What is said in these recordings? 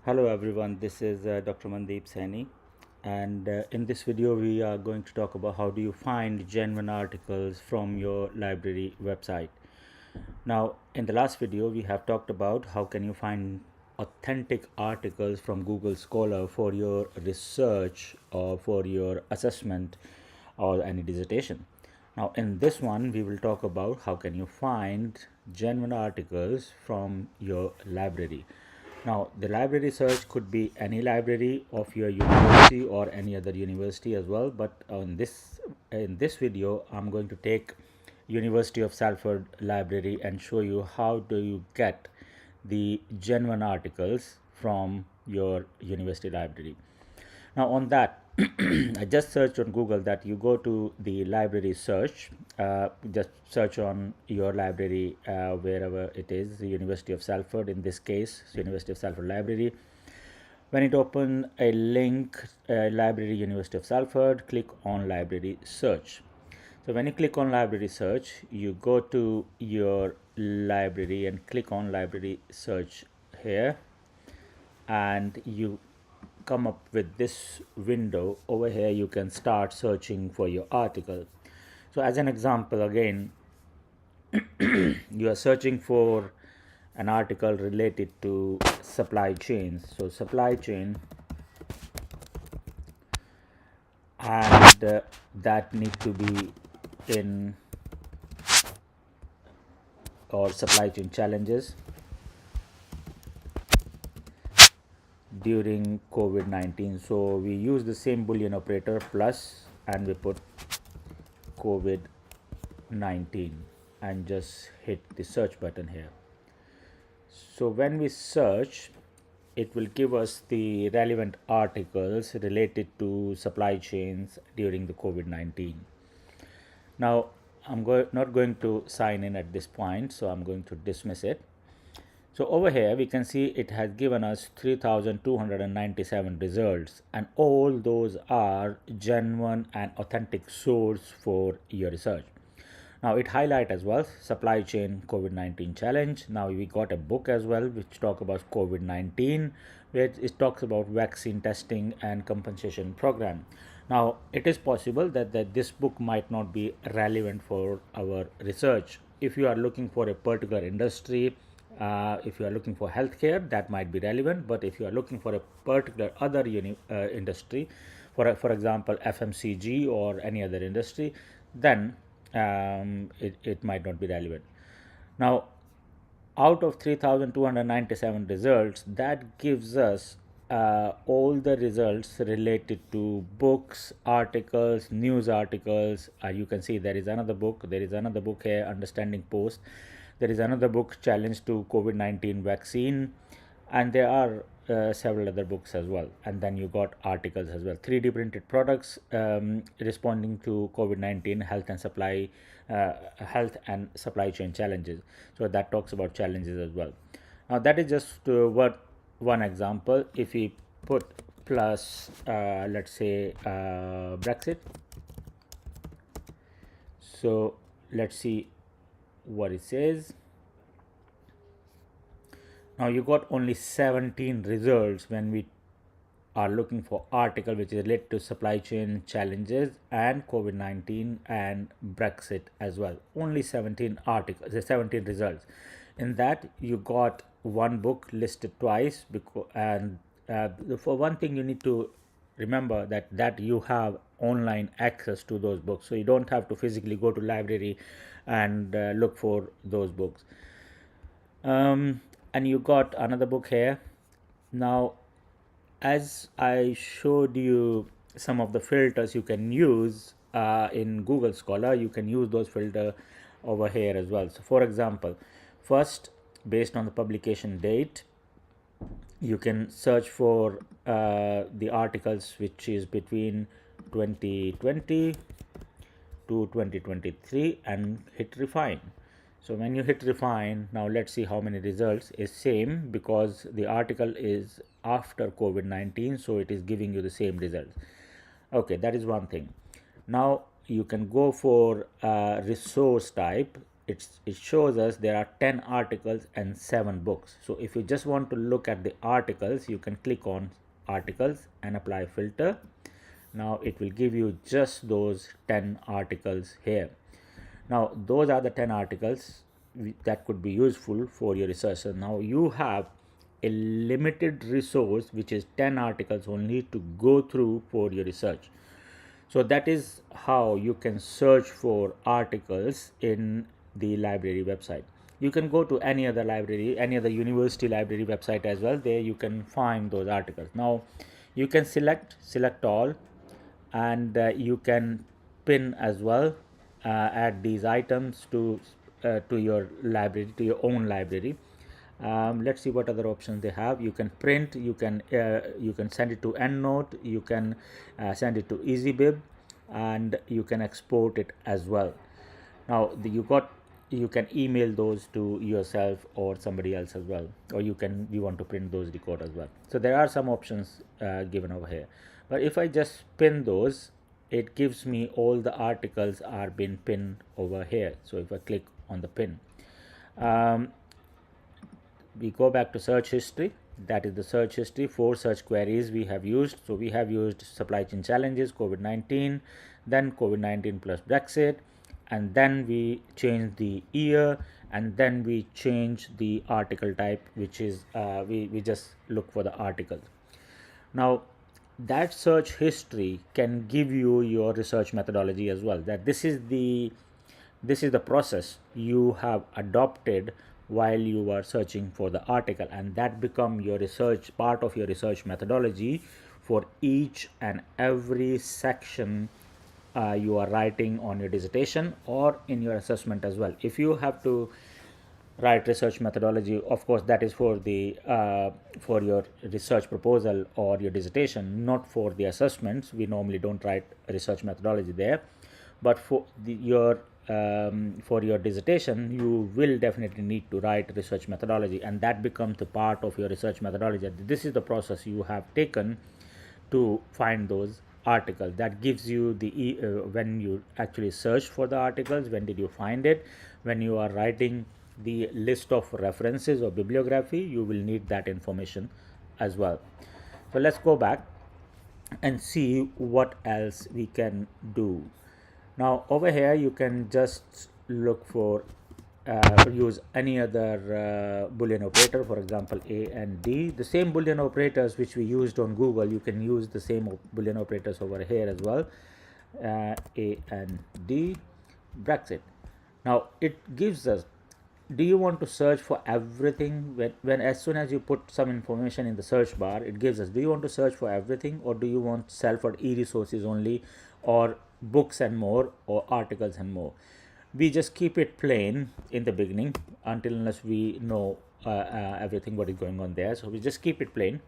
Hello everyone, this is Dr. Mandeep Saini, and in this video we are going to talk about how do you find genuine articles from your library website. Now, in the last video we have talked about how can you find authentic articles from Google Scholar for your research or for your assessment or any dissertation. Now, in this one we will talk about how can you find genuine articles from your library. Now, the library search could be any library of your university or any other university as well. But in this video, I'm going to take University of Salford library and show you how do you get the genuine articles from your university library. Now on that, I just searched on Google that you go to the library search, just search on your library wherever it is, the University of Salford, in this case, University of Salford Library. When it opens a link, Library University of Salford, click on library search. So when you click on library search, you go to your library and click on library search here, and you come up with this window. Over here you can start searching for your article. So as an example, again, you are searching for an article related to supply chains. So supply chain, and that need to be in, or supply chain challenges during COVID-19. So we use the same boolean operator plus, and we put COVID-19 and just hit the search button here. So when we search, it will give us the relevant articles related to supply chains during the COVID-19. Now, I'm not going to sign in at this point, so I'm going to dismiss it. So over here we can see it has given us 3,297 results, and all those are genuine and authentic source for your research. Now it highlight as well supply chain COVID-19 challenge. Now we got a book as well which talk about COVID-19, where it talks about vaccine testing and compensation program. Now it is possible that this book might not be relevant for our research. If you are looking for a particular industry, if you are looking for healthcare, that might be relevant. But if you are looking for a particular other industry, for example FMCG or any other industry, then it might not be relevant. Now, out of 3,297 results, that gives us all the results related to books, articles, news articles. You can see there is another book. There is another book here, Understanding Post. There is another book, Challenge to COVID-19 Vaccine, and there are several other books as well. And then you got articles as well, 3D printed products responding to COVID-19 health and supply chain challenges. So that talks about challenges as well. Now that is just one example. If we put plus let's say Brexit, so let's see what it says. Now you got only 17 results when we are looking for article which is related to supply chain challenges and COVID-19 and Brexit as well. Only 17 articles, 17 results. In that you got one book listed twice, and for one thing you need to remember that you have online access to those books, so you don't have to physically go to library and look for those books. And you got another book here. Now, as I showed you some of the filters you can use in Google Scholar, you can use those filter over here as well. So for example, first, based on the publication date, you can search for the articles which is between 2020 to 2023 and hit refine. So when you hit refine, now let's see how many results is same, because the article is after COVID-19, so it is giving you the same results. Okay, that is one thing. Now you can go for resource type. it shows us there are 10 articles and 7 books. So if you just want to look at the articles, you can click on articles and apply filter. Now it will give you just those 10 articles here. Now those are the 10 articles that could be useful for your research. So now you have a limited resource, which is 10 articles only, to go through for your research. So that is how you can search for articles in the library website. You can go to any other library, any other university library website as well. There you can find those articles. Now you can select all, and you can pin as well, add these items to your library, to your own library. Let's see what other options they have. You can print, you can send it to EndNote, you can send it to EasyBib, and you can export it as well. Now you can email those to yourself or somebody else as well, or you want to print those record as well. So there are some options given over here, but if I just pin those, it gives me all the articles are being pinned over here. So if I click on the pin, we go back to search history. That is the search history. 4 search queries we have used. So we have used supply chain challenges, COVID-19, then COVID-19 plus Brexit, and then we change the year, and then we change the article type, which is we just look for the articles. Now that search history can give you your research methodology as well, that this is the process you have adopted while you are searching for the article, and that become your research, part of your research methodology for each and every section you are writing on your dissertation or in your assessment as well. If you have to write research methodology, of course that is for the for your research proposal or your dissertation, not for the assessments. We normally don't write research methodology there, but for your dissertation you will definitely need to write research methodology, and that becomes the part of your research methodology. This is the process you have taken to find those articles. That gives you the when you actually search for the articles, when did you find it. When you are writing the list of references or bibliography, you will need that information as well. So let's go back and see what else we can do. Now over here you can just look for use any other Boolean operator, for example A and D. The same Boolean operators which we used on Google, you can use the same Boolean operators over here as well. A and D, Brexit. Now it gives us, do you want to search for everything? When as soon as you put some information in the search bar, it gives us, do you want to search for everything, or do you want Salford e-resources only, or books and more, or articles and more? We just keep it plain in the beginning until unless we know everything what is going on there. So we just keep it plain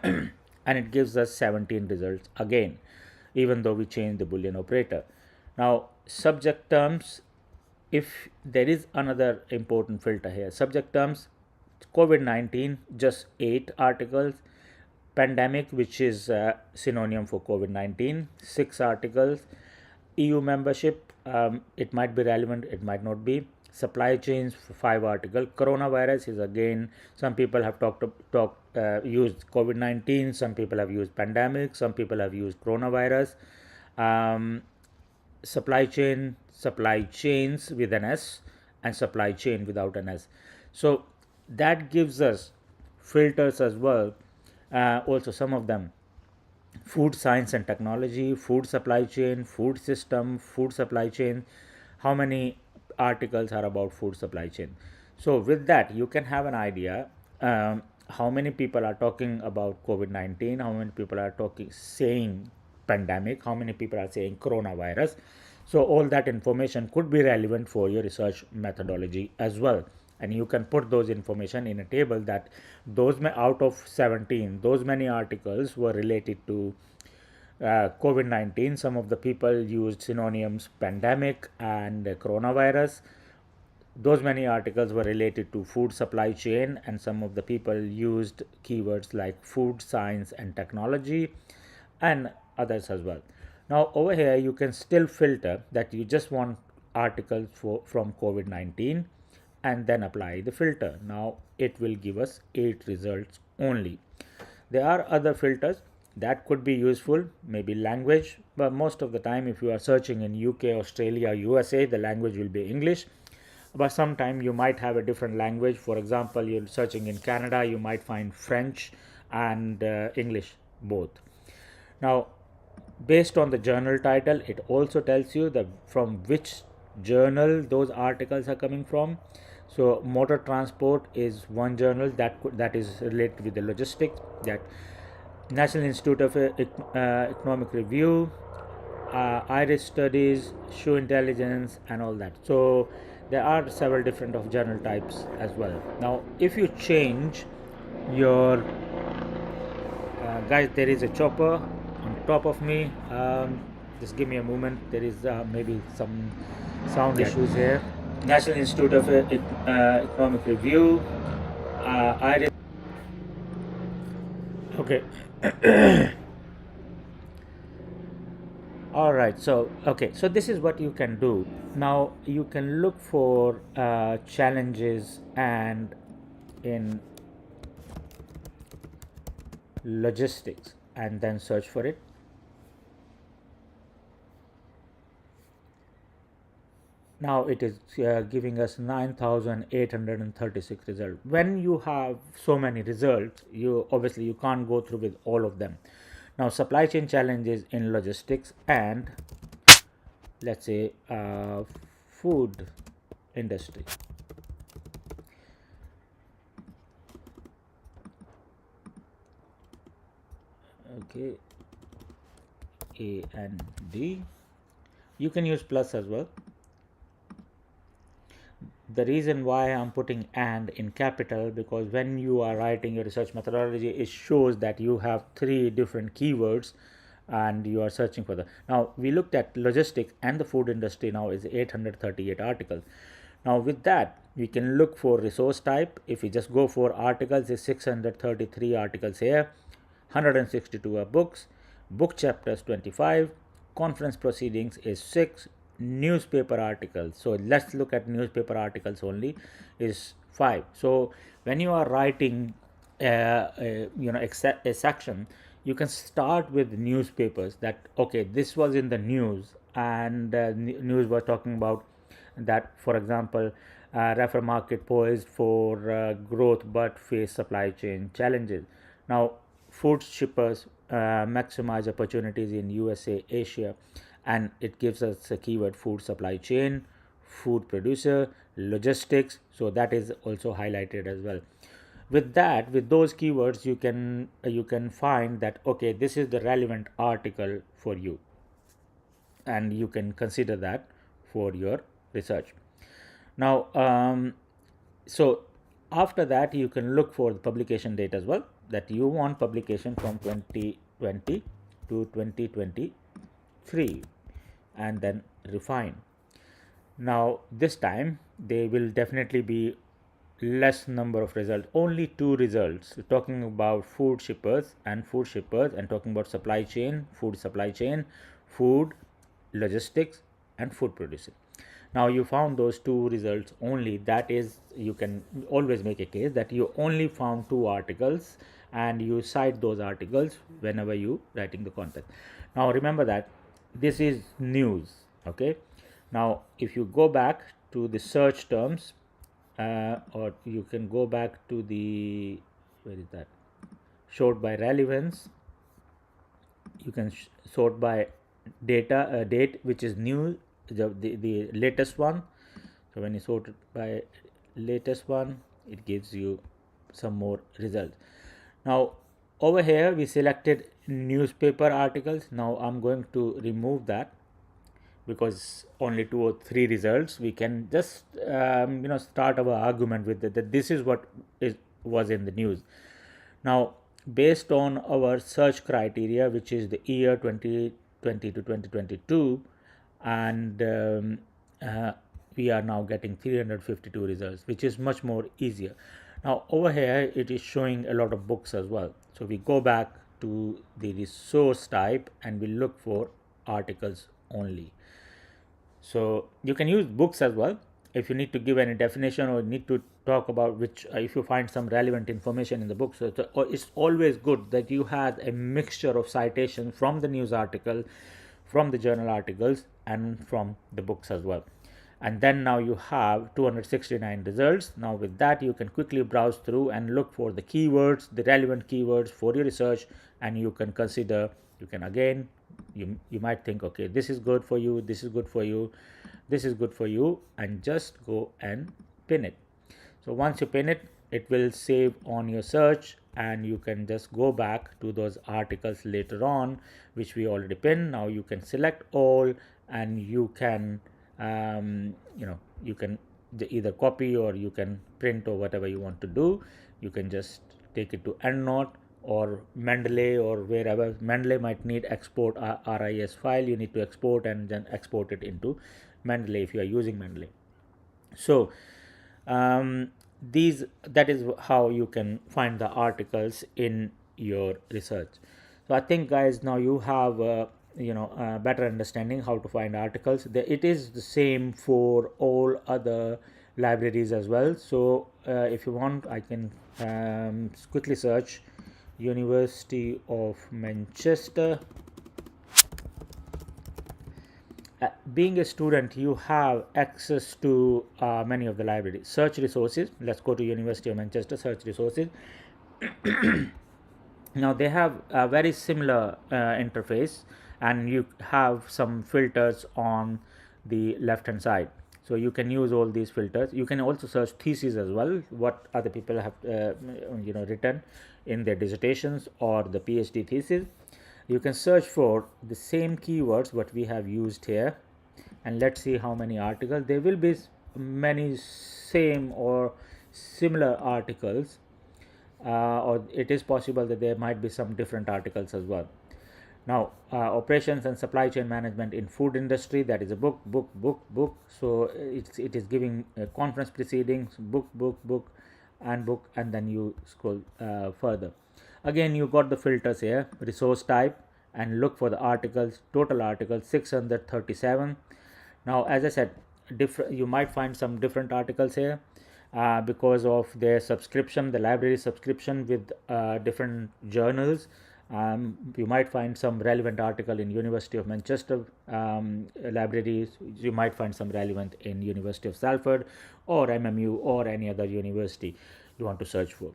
and it gives us 17 results again, even though we change the Boolean operator. Now subject terms, if there is another important filter here, subject terms, COVID-19, just 8 articles. Pandemic, which is synonym for COVID-19, 6 articles. EU membership, it might be relevant, it might not be. Supply chains, 5 articles. Coronavirus is again, some people have used COVID-19, some people have used pandemic, some people have used coronavirus. Supply chains with an S, and supply chain without an S. So that gives us filters as well. Also some of them, food science and technology, food supply chain, food system, food supply chain. How many articles are about food supply chain? So with that you can have an idea how many people are talking about COVID-19, how many people are saying pandemic, how many people are saying coronavirus. So all that information could be relevant for your research methodology as well, and you can put those information in a table that out of 17, those many articles were related to COVID-19. Some of the people used synonyms pandemic and coronavirus. Those many articles were related to food supply chain, and some of the people used keywords like food science and technology, and others as well. Now over here you can still filter that you just want articles from COVID-19 and then apply the filter. Now it will give us 8 results only. There are other filters that could be useful, maybe language, but most of the time if you are searching in UK, Australia, USA, the language will be English. But sometime you might have a different language. For example, you're searching in Canada, you might find French and English both. Now, based on the journal title, it also tells you that from which journal those articles are coming from. So motor transport is one journal that is related with the logistics, that National Institute of Economic Review, Irish Studies, Shoe Intelligence, and all that. So there are several different of journal types as well. Now if you change your guys, there is a chopper on top of me. Just give me a moment. There is maybe some sound issues here. National Institute of Economic Review, Irish. Okay. All right. So okay. So this is what you can do. Now you can look for challenges and in logistics and then search for it. Now it is giving us 9,836 results. When you have so many results, you obviously you can't go through with all of them. Now supply chain challenges in logistics and let's say food industry. Okay, A and D. You can use plus as well. The reason why I'm putting and in capital, because when you are writing your research methodology, it shows that you have 3 different keywords and you are searching for them. Now we looked at logistics and the food industry. Now is 838 articles. Now with that we can look for resource type. If we just go for articles, is 633 articles here, 162 are books, book chapters 25, conference proceedings is 6, newspaper articles, so let's look at newspaper articles only, is 5. So when you are writing a section, you can start with newspapers, that okay, this was in the news and news was talking about that, for example, refer market poised for growth but face supply chain challenges. Now food shippers maximize opportunities in USA, Asia, and it gives us a keyword food supply chain, food producer, logistics, so that is also highlighted as well. With that, with those keywords, you can find that okay, this is the relevant article for you, and you can consider that for your research. Now so after that you can look for the publication date as well, that you want publication from 2020 to 2023 and then refine. Now this time there will definitely be less number of results, only 2 results, talking about food shippers and talking about supply chain, food logistics and food producing. Now you found those 2 results only, that is, you can always make a case that you only found 2 articles and you cite those articles whenever you writing the content. Now remember that this is news. Okay, now if you go back to the search terms, or you can go back to the, where is that, sort by relevance, you can sort by data date, which is new, the latest one. So when you sort it by latest one, it gives you some more results. Now over here we selected newspaper articles. Now I'm going to remove that because only 2 or 3 results. We can just start our argument with that this is what was in the news. Now based on our search criteria, which is the year 2020 to 2022, and we are now getting 352 results, which is much more easier. Now over here it is showing a lot of books as well. So we go back to the resource type and we look for articles only. So you can use books as well if you need to give any definition or need to talk about which if you find some relevant information in the book. So it's always good that you have a mixture of citations from the news article, from the journal articles, and from the books as well. And then now you have 269 results. Now with that you can quickly browse through and look for the keywords, the relevant keywords for your research, and you can consider, you can again, you might think, okay, this is good for you, this is good for you, this is good for you, and just go and pin it. So once you pin it, it will save on your search, and you can just go back to those articles later on which we already pinned. Now you can select all, and you can you can either copy or you can print or whatever you want to do. You can just take it to EndNote or Mendeley or wherever. Mendeley might need export RIS file. You need to export and then export it into Mendeley if you are using Mendeley. So that is how you can find the articles in your research. So I think, guys, now you have a better understanding how to find articles. It is the same for all other libraries as well. So if you want, I can quickly search University of Manchester. Being a student, you have access to many of the libraries. Search resources. Let's go to University of Manchester, search resources. Now they have a very similar interface, and you have some filters on the left hand side. So you can use all these filters. You can also search theses as well, what other people have written in their dissertations or the PhD thesis. You can search for the same keywords what we have used here, and let's see how many articles. There will be many same or similar articles, or it is possible that there might be some different articles as well. Now operations and supply chain management in food industry, that is a book. So it is giving conference proceedings, book, and then you scroll further. Again, you got the filters here, resource type, and look for the articles. Total articles 637. Now as I said, you might find some different articles here because of their subscription, the library subscription with different journals. You might find some relevant article in University of Manchester libraries. You might find some relevant in University of Salford or MMU or any other university you want to search for.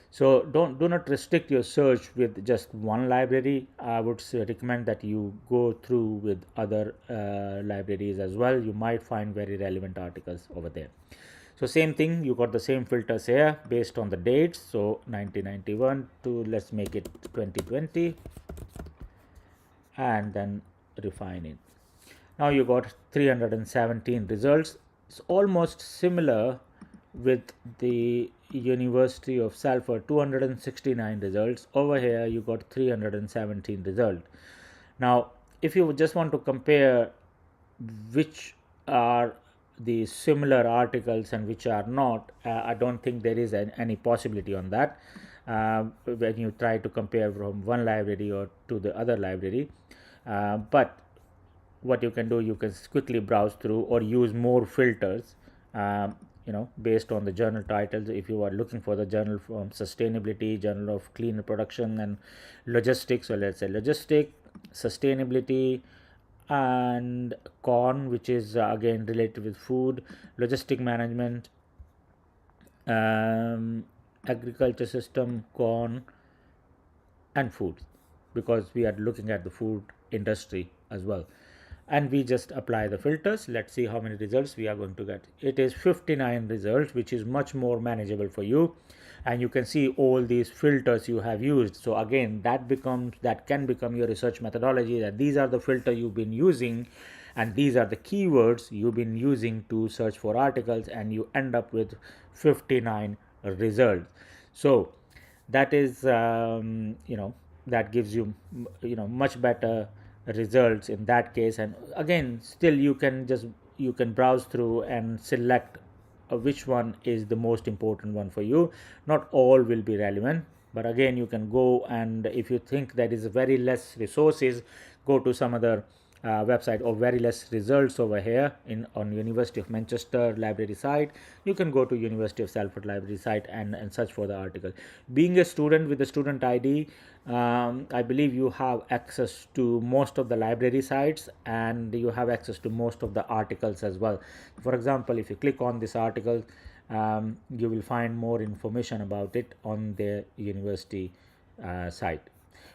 So do not restrict your search with just one library. I would recommend that you go through with other libraries as well. You might find very relevant articles over there. So same thing, you got the same filters here based on the dates. So 1991 to, let's make it 2020, and then refine it. Now you got 317 results. It's almost similar with the University of Salford, 269 results. Over here you got 317 results. Now if you just want to compare which are the similar articles and which are not, I don't think there is any possibility on that when you try to compare from one library or to the other library. But what you can do, you can quickly browse through or use more filters based on the journal titles. If you are looking for the journal from sustainability, journal of cleaner production and logistics, so let's say logistic, sustainability, and corn, which is again related with food, logistic management, agriculture system, corn, and food, because we are looking at the food industry as well. And we just apply the filters. Let's see how many results we are going to get. It is 59 results, which is much more manageable for you, and you can see all these filters you have used. So again, that can become your research methodology, that these are the filter you've been using and these are the keywords you've been using to search for articles, and you end up with 59 results. So that is that gives you much better results in that case. And again, still you can browse through and select which one is the most important one for you. Not all will be relevant, but again, you can go, and if you think that is very less resources, go to some other website, or very less results over here on University of Manchester library site. You can go to University of Salford library site and search for the article. Being a student with the student ID, I believe you have access to most of the library sites, and you have access to most of the articles as well. For example, if you click on this article, you will find more information about it on the university site.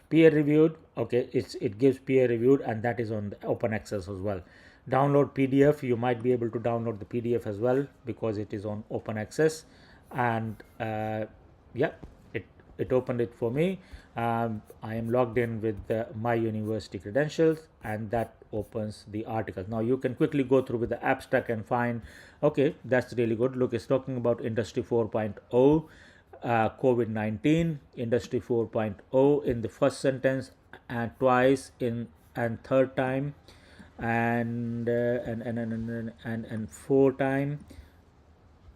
Peer reviewed, okay, it gives peer reviewed, and that is on the open access as well. Download PDF, you might be able to download the PDF as well because it is on open access. And yeah, it opened it for me. I am logged in with my university credentials, and that opens the article. Now you can quickly go through with the abstract and find, okay, that's really good. Look, it's talking about Industry 4.0, COVID-19, Industry 4.0 in the first sentence, and twice in and third time, and four time,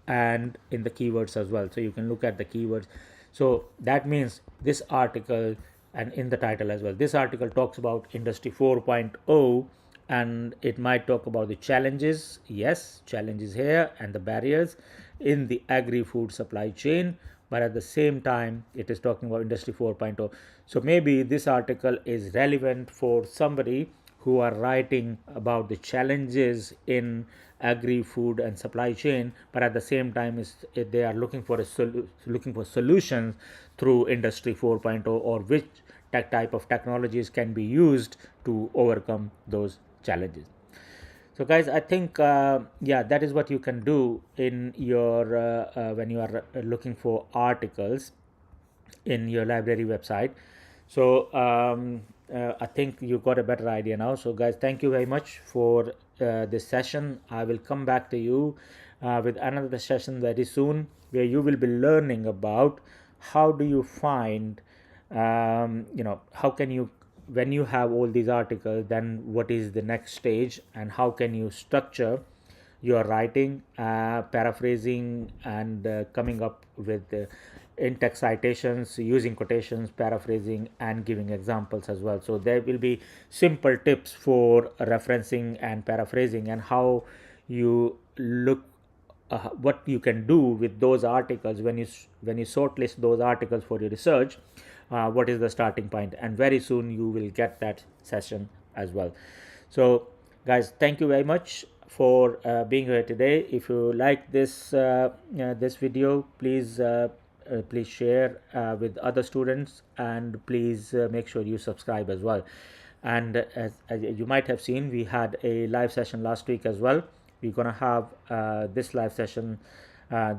and in the keywords as well. So you can look at the keywords. So that means this article, and in the title as well, this article talks about Industry 4.0, and it might talk about the challenges, yes, challenges here, and the barriers in the agri-food supply chain. But at the same time, it is talking about Industry 4.0. So maybe this article is relevant for somebody who are writing about the challenges in agri-food and supply chain, but at the same time they are looking for looking for solutions through Industry 4.0, or which type of technologies can be used to overcome those challenges. So guys, I think yeah, that is what you can do in your when you are looking for articles in your library website. So I think you got a better idea now. So guys, thank you very much for this session. I will come back to you with another session very soon, where you will be learning about how do you find how can you, when you have all these articles, then what is the next stage, and how can you structure your writing, paraphrasing, and coming up with in-text citations, using quotations, paraphrasing, and giving examples as well. So there will be simple tips for referencing and paraphrasing, and how you look what you can do with those articles when you shortlist those articles for your research. What is the starting point? And very soon you will get that session as well. So guys, thank you very much for being here today. If you like this this video, please share with other students, and please make sure you subscribe as well. And as you might have seen, we had a live session last week as well. We're gonna have this live session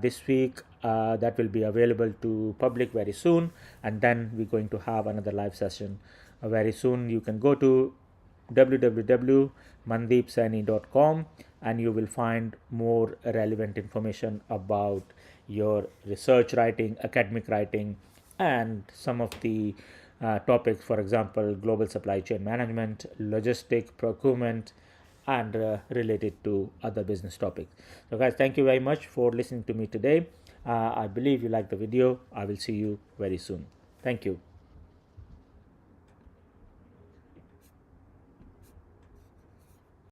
this week that will be available to public very soon, and then we're going to have another live session very soon. You can go to www.mandeepsaini.com, and you will find more relevant information about your research writing, academic writing, and some of the topics, for example, global supply chain management, logistic, procurement, and related to other business topics. So guys, thank you very much for listening to me today. I believe you liked the video. I will see you very soon. Thank you.